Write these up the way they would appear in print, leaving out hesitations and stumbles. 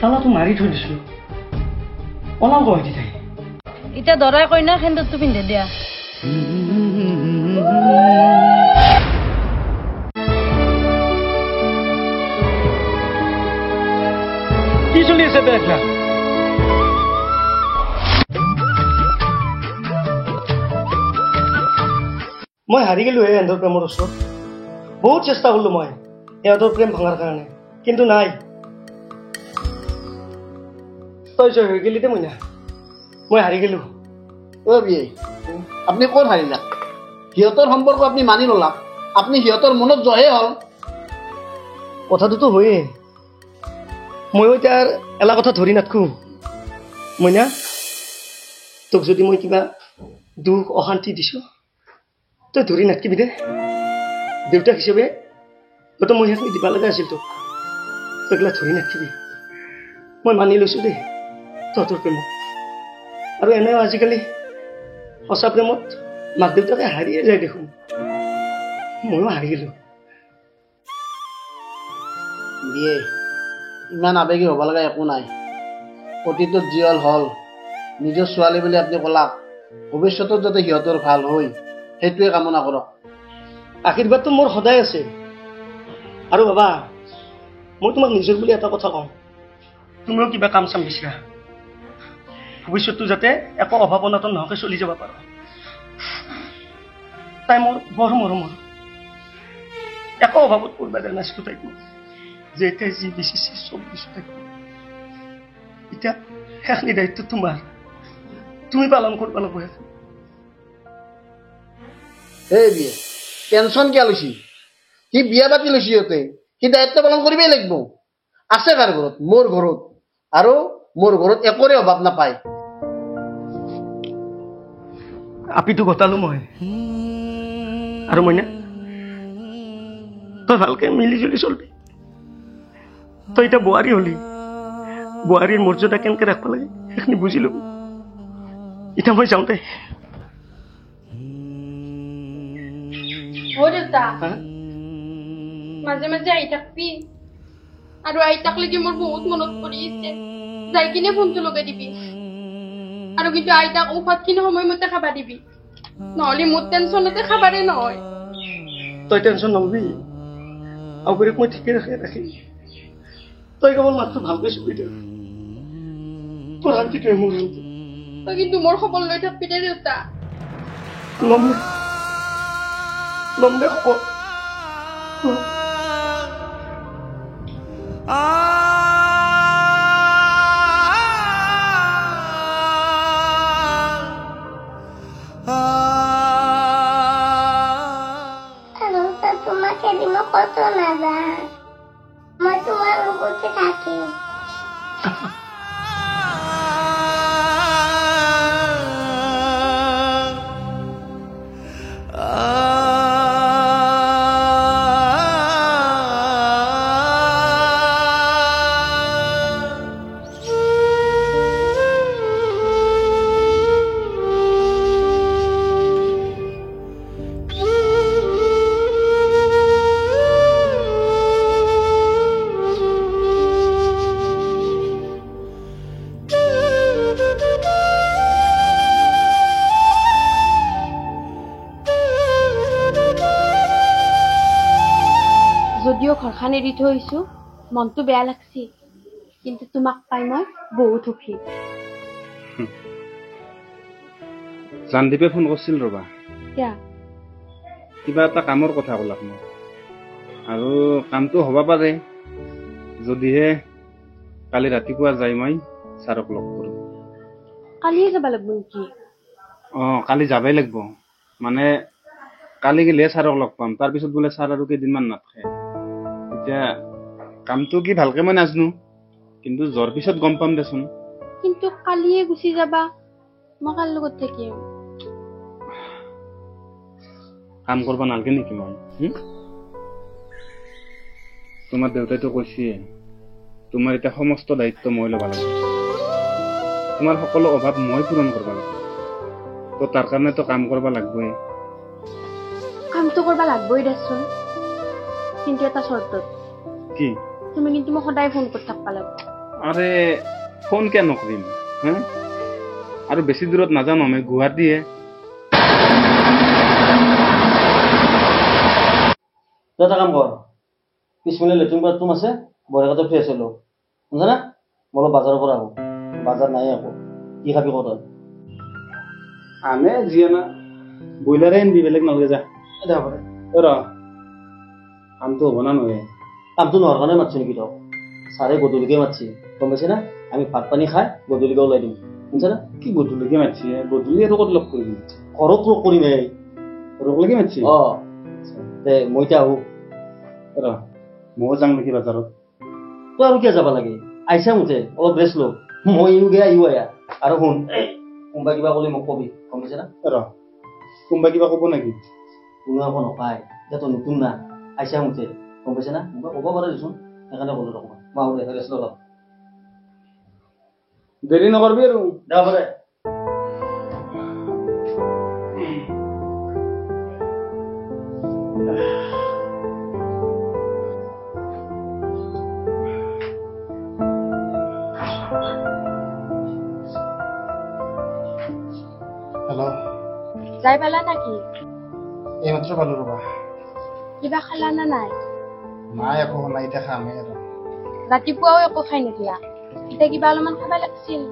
তালাটো মাৰি থৈ দিছোঁ ওলাব এতিয়া এতিয়া দৰাই কইনা সেন্দুৰটো পিন্ধে দিয়া কি চলি আছে বেগলা মই হাৰি গেলো এহেঁতৰ প্ৰেমৰ ওচৰত বহুত চেষ্টা কৰিলো মই এহেঁতৰ প্ৰেম ভাঙাৰ কাৰণে কিন্তু নাই তই জয় হৈ গেলি দে মইনা মই হাৰি গেলো বিয়ে আপনি ক'ত হাৰিলা সিহঁতৰ সম্পৰ্ক আপুনি মানি ল'লা আপুনি সিহঁতৰ মনত জয়ে হ'ল কথাটোতো হয়ে ময়ো এতিয়া এলা কথা ধৰি নাথাকো মইনা তোক যদি মই কিবা দুখ অশান্তি দিছোঁ তই ধৰি নাথাকিবি দে দেউতাক হিচাপে তই মই সেইখিনি দিব লগা আছিল তোক তই এইগিলা ধৰি নাথাকিবি মই মানি লৈছোঁ দেই তহঁতৰ প্ৰেমক আৰু এনেও আজিকালি সঁচা প্ৰেমত মাক দেউতাকে হাৰিয়ে যায় দেখোন ময়ো হাৰি গেলোঁ বিয়ে ইমান আবেগী হ'ব লগা একো নাই অতীতত যি হ'ল নিজৰ ছোৱালী বুলি আপুনি ক'লাক ভৱিষ্যতত যাতে সিহঁতৰ ভাল হয় সেইটোৱে কামনা কৰক আশীৰ্বাদটো মোৰ সদায় আছে আৰু বাবা মই তোমাক নিজৰ বুলি এটা কথা কওঁ তুমিও কিবা কাম চাম বিচাৰা ভৱিষ্যতটো যাতে একো অভাৱ অনাটন নোহোৱাকৈ চলি যাব পাৰো তাই মোৰ বৰ মৰমৰ একো অভাৱত পৰিব দিয়া নাছিলোঁ তাইক যে এতিয়া যি বিচিছে চব দিছোঁ তাইক এতিয়া সেইখিনি দায়িত্ব তোমাৰ তুমি পালন কৰিব লাগিব এই বিয়ে টেনশ্যন কিয় লৈছি সি বিয়া পাতি লৈছি সিহঁতে সি দায়িত্ব পালন কৰিবই লাগিব আছে কাৰ ঘৰত মোৰ ঘৰত আৰু মোৰ ঘৰত একোৰে অভাৱ নাপায় আপিটো গতালো মই আৰু মইনা তই ভালকে মিলি জুলি চলবি তই এতিয়া বোৱাৰী হলি বোৱাৰীৰ মৰ্যাদা কেনেকে ৰাখব লাগে সেইখিনি বুজি লবি এতিয়া মই যাওঁতে দেউতা মাজে মাজে আহি থাকবি আৰু আইতাক লাগি মোৰ বহুত মনত পৰি আছে যাই কিনে ফোনটো লগাই দিবি আৰু কিন্তু আইতাক ঔষধ কিনে সময়মতে খাবা দিবি নহলে মোৰ টেনশ্যনতে খাবাৰে নহয় তই টেনশ্যন নলবি আউবেৰক মই ঠিকে ৰাখি তই কেৱল মাত্ৰ ভালকৈ চলি দে তোৰ শান্তিটোৱে মোৰ শান্তি তই কিন্তু মোৰ খবৰ লৈ থাকবি দে দেউতা ল'ম দে খবৰ তোমাকে দিব কত নাবা মই তোমাৰ উপৰে থাকি যদিও ঘৰখন এৰি থৈছো মনটো বেয়া লাগছি কিন্তু তোমাক পাই মই বহুত সুখী জানদীপে ফোন কৰিছিল ৰবা কিয়া কিবা এটা কামৰ কথা ক'লাক মই আৰু কামটো হ'ব পাৰে যদিহে কালি ৰাতিপুৱা যাই মই ছাৰক লগ কৰোঁ কালিয়ে যাব লাগিব নেকি কালি যাবই লাগিব মানে কালি গেলে ছাৰক লগ পাম তাৰপিছত বোলে ছাৰ আৰু কেইদিনমান নাথাকে এতিয়া কামটো কি ভালকে মই নাজানো কিন্তু যোৱাৰ পিছত গম পাম দেচোন কিন্তু কালিয়ে গুচি যাবা মই কাৰ লগত থাকিম কাম কৰিব নালাগে নেকি মই তোমাৰ দেউতাইতো কৈছে তোমাৰ এতিয়া সমস্ত দায়িত্ব মই ল'ব লাগিব তোমাৰ সকলো অভাৱ মই পূৰণ কৰিব লাগিব তো তাৰ কাৰণেতো কাম কৰিব লাগিবই কামটো কৰিব লাগবই দেচোন কিন্তু এটা চৰ্তত কি তুমি কিন্তু মোক সদায় ফোন কৰি থাকবা লাগিব আৰে ফোন কিয় নকৰিম হা আৰু বেছি দূৰত নাজানো আমি গুৱাহাটীয়ে তই এটা কাম কৰ পিছফালে লেট্ৰিন বাথৰুম আছে বৰেকাতে ফ্ৰেছ হৈ লওঁ শুনছা না মই অলপ বাজাৰৰ পৰা আহোঁ বাজাৰ নাই আকৌ কি খাবি ক তই আনে যিয়ে না ব্ৰইলাৰে আনবি বেলেগ নালাগে যা ৰ কামটো হ'ব না নহয় কামটো নোহোৱাৰ কাৰণে মাতছি নেকি তই ছাৰে গধূলিকে মাতছি গম পাইছে না আমি ভাত পানী খাই গধূলিকে ওলাই দিম শুনছা না কি গধূলিকে মাতছি গধূলি আৰু ক'ত লগ কৰিবি ঘৰত লগ কৰিম এই ৰকলৈকে মাতছি দে মই এতিয়া আহোঁ ৰ ময়ো যাম নেকি বাজাৰত তই আৰু কিয় যাব লাগে আহিছা মুঠে অলপ ৰেষ্ট ল মই ইও গেয়া ইও আয়া আৰু শুন কোনোবা কিবা ক'লে মোক কবি গম পাইছে না ৰ কোনোবা কিবা ক'ব নেকি কোনো একো নপায় এতিয়া তই নতুন না আহিছা মুঠে গম পাইছে না কোনোবা ক'ব পাৰে দেচোন সেইকাৰণে ক'লো অকণমান মই আহোঁ দে ৰেষ্ট ল দেৰি নকৰবি আৰু যাব পাৰে হেল্ল' যাই পালা নাকি এইমাত্ৰ পালোঁ ৰ'বা কিবা খালা না নাই নাই একো নাই এতিয়া খামেই আৰু ৰাতিপুৱাও একো খাই নিদিলা এতিয়া কিবা অলপমান খাব লাগিছিল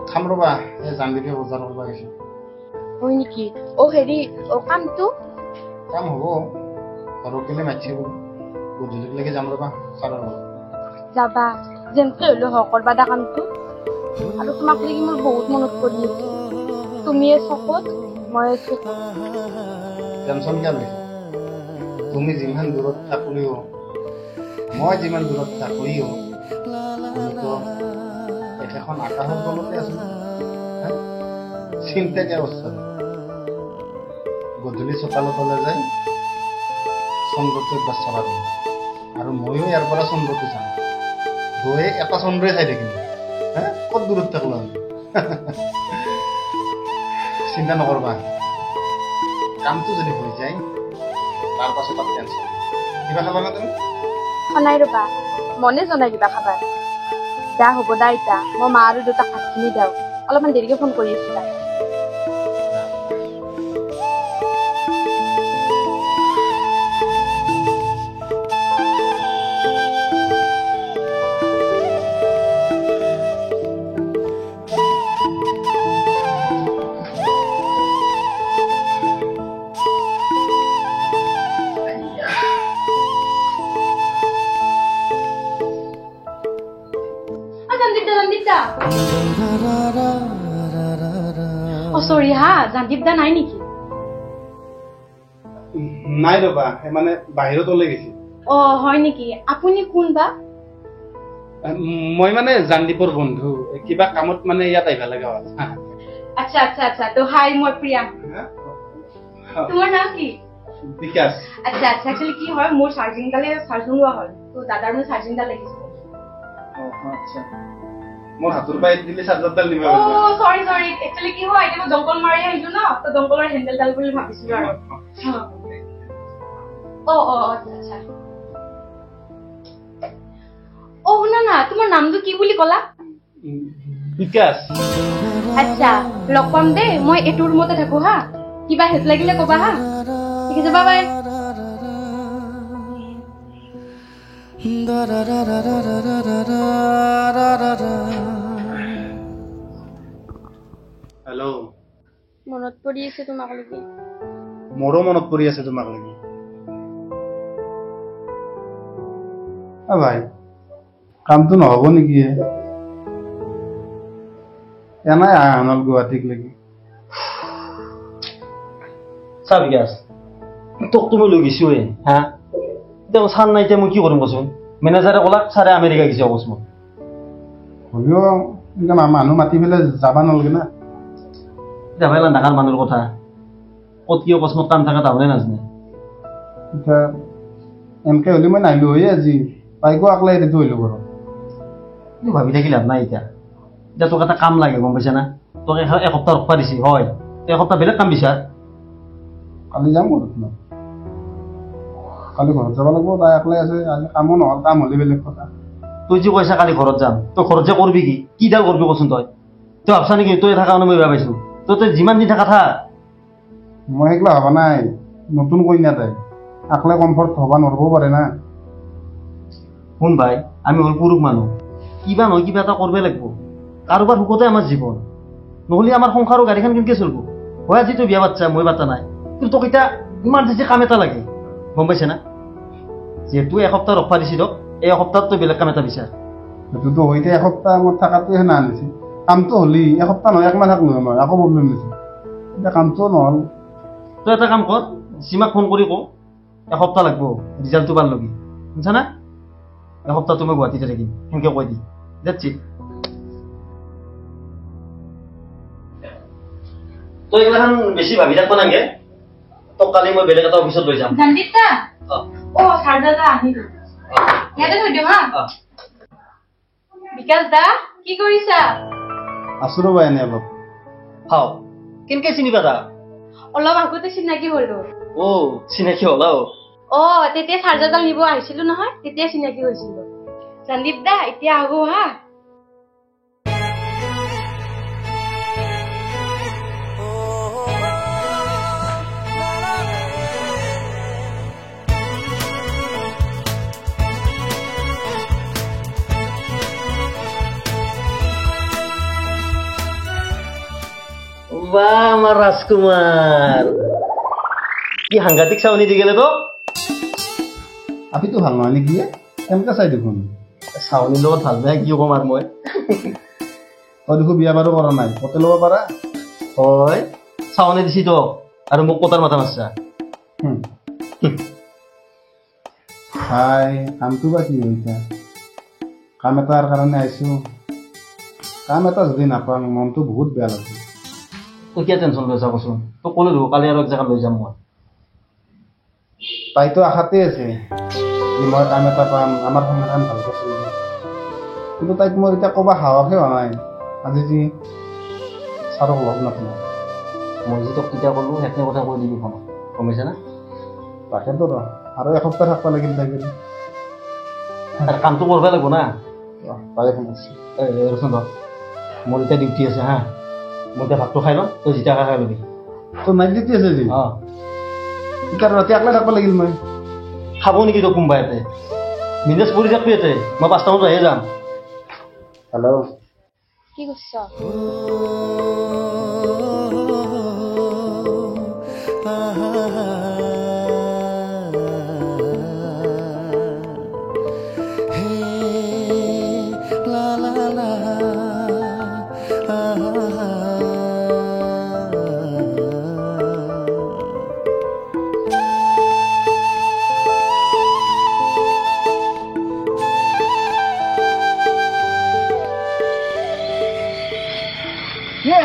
খাম ৰ'বা এই জানবিকে বজাৰ কৰিব গৈছোঁ হয় নেকি হেৰি কামটো কাম হ'ব ঘৰত গ'লে মাতিছে বোলো গধূলিলৈকে যাম ৰ'বা ছাৰৰ লগত যাবা যেনেকৈ হ'লেও হওক কৰবা দা কামটো আৰু তোমাক লাগি মোৰ বহুত মনত পৰি আছে তুমিয়ে চকুত ময়ে চকুত টেনশ্যন কিয় লৈছা তুমি যিমান দূৰত থাকিলেও মই যিমান দূৰত থাকিলেও আমিতো একেখন আকাশৰ তলতে আছো চিন্তা কিয় কৰিছা গধূলি চোতালত হ'লে যায় চন্দ্ৰটো একবাৰ চাবা দিম আৰু ময়ো ইয়াৰ পৰা চন্দ্ৰটো চাম দুয়ে এটা চন্দ্ৰই চাই থাকিম হা ক'ত দূৰত থাকলো আমি চিন্তা নকৰবা কামটো যদি হৈ যায় তাৰ পাছত আৰু টেনশ্যন কিবা খাবা না তুমি নাই ৰবা মনে জনাই দিবা খাবাৰ যা হ'ব দা এতিয়া মই মা আৰু দেউতাক ভাতখিনি দিওঁ অলপমান দেৰিকে ফোন কৰি আছো তাই চৰি হা জানদীপ দা নাই নেকি নাই ৰ'বা মানে বাহিৰত ওলাই গৈছে হয় নেকি আপুনি কোন বা মই মানে জানদীপৰ বন্ধু কিবা কামত মানে ইয়াত আহিব লগা হ'ল আচ্ছা আচ্ছা আচ্ছা তো হাই মই প্ৰিয়া তোমাৰ নাম কি বিকাশ আচ্ছা আচ্ছা একচুৱেলি কি হয় মোৰ চাৰ্জিংডালে চাৰ্জিং লোৱা হ'ল তো দাদাৰ মোৰ চাৰ্জিংডাল লাগিছিল আচ্ছা মোৰ হাতৰ বাইত দিলে চাৰ্জাৰডাল নিব সৰি সৰি একচুৱেলি কি হয় এতিয়া মই দংকল মাৰি আহিলো ন তো দংকলৰ হেণ্ডেলডাল বুলি ভাবিছিলো আৰু আচ্ছা শুনা না তোমাৰ নামটো কি বুলি ক'লা বিকাশ আচ্ছা লগ পাম দেই মই এইটো ৰুমতে থাকো হা কিবা হেল্প লাগিলে ক'বা হা ঠিক আছে বাই বাই হেল্ল' মনত পৰি আছে তোমাক লাগি মোৰো মনত পৰি আছে তোমাক লাগি ভাই কামটো নহ'ব নেকি এনাই আনল গুৱাহাটীক লাগি চা বিকাশ তোক তুমি লৈ গৈছোৱে হা এতিয়া চান নাই এতিয়া মই কি কৰিম কচোন মেনেজাৰে ক'লাক ছাৰে আমেৰিকা গৈছে অকস্মাত হ'লেও এনেকৈ মানুহ মাতি পেলাই যাব নালাগে না এতিয়া ভাইলা ডাঙৰ মানুহৰ কথা ক'ত কি অকস্মাত কাম থাকে তাহলে নাজানে এতিয়া এনেকৈ হ'লে মই নাহিলোঁ হয় আজি তাইকো আকলাই ৰেডি হ'লোঁ ঘৰত ভাবি থাকি লাভ নাই এতিয়া এতিয়া তোক এটা কাম লাগে গম পাইছা না তোক এসপ্তাহ ৰখবা দিছে হয় এসপ্তাহ বেলেগ কাম বিচাৰ কালি যাম ঘৰত ন কালি ঘৰত যাব লাগিব তাই একলাই আছে আজি কামো নহ'ল কাম হ'লে বেলেগ কথা তুই যে কৈছা কালি ঘৰত যাম তই ঘৰত যে কৰবি কি ডাল কৰবি কচোন তই ভাবছা নেকি তই থকা মানে মই বেয়া পাইছো তই যিমান দিন থাকা থাক মই সেইগিলা ভবা নাই নতুন কইনা তাই আকলে কমফৰ্ট হবা নৰব পাৰে না শুন ভাই আমি হ'ল পুৰুষ মানুহ কিবা নহয় কিবা এটা কৰবই লাগিব কাৰোবাৰ সুখতে আমাৰ জীৱন নহ'লে আমাৰ সংসাৰৰ গাড়ীখন কেনেকৈ চলিব হয় আজি তই বিয়া পাতছা মই পাতা নাই কিন্তু তোক এতিয়া ইমাৰ্জেঞ্চি কাম এটা লাগে গম পাইছে না যিহেতু এসপ্তাহ ৰখা দিছি তোক এই এসপ্তাহত তই বেলেগ কাম এটা বিচাৰ সেইটোতো হয়তে এসপ্তাহ মোৰ থকাটোৱে না আনিছে কামটো হ'লি এসপ্তাহ নহয় একমাহ থাকলো মই আকৌ প্ৰব্লেম দিছে এতিয়া কামটো নহ'ল তই এটা কাম কৰ সীমাক ফোন কৰি কওঁ এসপ্তাহ লাগব ৰিজাল্টটো ভাল লগি বুজিছা না এসপ্তাহটো মই গুৱাহাটীতে থাকিম সেনেকৈ কৈ দি দেটছ ইট তই এইগিলাখন বেছি ভাবি থাকব নাগে তোক কালি মই বেলেগ এটা অফিচত লৈ যাম জানদিত দা চাৰ্জাৰটা আহিল ইয়াতে থৈ দিওঁ হা বিকাশ দা কি কৰিছা আছো ৰ'বা এনে অলপ হাও কেনেকৈ চিনি পাতা অলপ আগতে চিনাকি হলো চিনাকি হলা তেতিয়া চাৰ্জাৰডাল নিব আহিছিলো নহয় তেতিয়া চিনাকি হৈছিলো সন্দীপ দা এতিয়া আহো হা আমার রাজকুমার কি সাংঘাতিক চাউনি দি গেলে তো আপিতো ভাল নহয় নেকি কেনেকৈ চাই দেখোন চাউনিৰ লগত ভাল বেয়া কি কম আৰু মই তই দেখোন বিয়া বাৰু কৰা নাই কতে ল'ব পাৰা হয় চাউনি দিছি তো আৰু মোক কটাৰ মাথা মাৰছা হাই কামটো বা কি হৈছে কাম এটাৰ কাৰণে আহিছো কাম এটা যদি নাপাওঁ মনটো বহুত বেয়া লাগে তই কিয় টেনশ্যন লৈছা কচোন তোক ক'লো দেখোন কালি আৰু এক জেগাত লৈ যাম মই তাইতো আশাতে আছে যে মই কাম এটা পাম আমাৰ সংসাৰখন ভালকৈ চলিব কিন্তু তাইক মোৰ এতিয়া ক'বা সাহসে হোৱা নাই আজি যি ছাৰক লগ নাপাওঁ মই যে তোক কেতিয়া ক'লো সেইখিনি কথা কৈ দিবি ফোনত গম পাইছা না তাকেতো আৰু এসপ্তাহ থাকিব লাগিল তাই যদি তাৰ কামটো কৰিব লাগিব না তাই ফোন আছে ৰচোন ৰ মোৰ এতিয়া ডিউটি আছে হা মই এতিয়া ভাতটো খাই লওঁ তই জিতা খাই ল'বি তোৰ নাইট ডিউটি আছে যি এতিয়া ৰাতি একলা থাকিব লাগিল মই খাব নেকি তোক কোনোবা ইয়াতে বিজনেছ কৰি থাকবি ইয়াতে মই 5টা মানত আহি যাম হেল্ল' কি কৈছ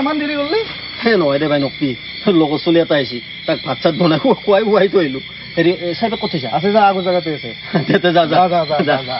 ইমান দেৰি কৰিলি নহয় দে ভাই নকবি লগৰ চলি এটা আহিছে তাক ভাত চাত বনাই খুৱাই থৈ আহিলোঁ হেৰি চাইডত ক'ত থৈছা আছে যা আগৰ জেগাতে আছে যা যা যা যা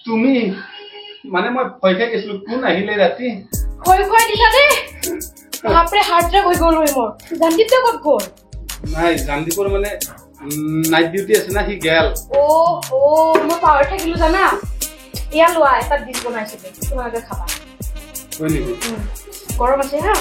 তুমি মানে মই ভয় খাই গৈছিলো কোন আহিলে ৰাতি ভয় খুৱাই দিছা দেই বাপৰে হাৰ্ট ট্ৰেক হৈ গ'ল মোৰ জানদীপ তই ক'ত গ'ল নাই জানদীপৰ মানে নাইট ডিউটি আছে না সি গেল মই পাৱাৰ থাকিলো জানা এয়া লোৱা এটা ডিছ বনাইছিলো তোমালোকে খাবা হয় নেকি গৰম আছে হা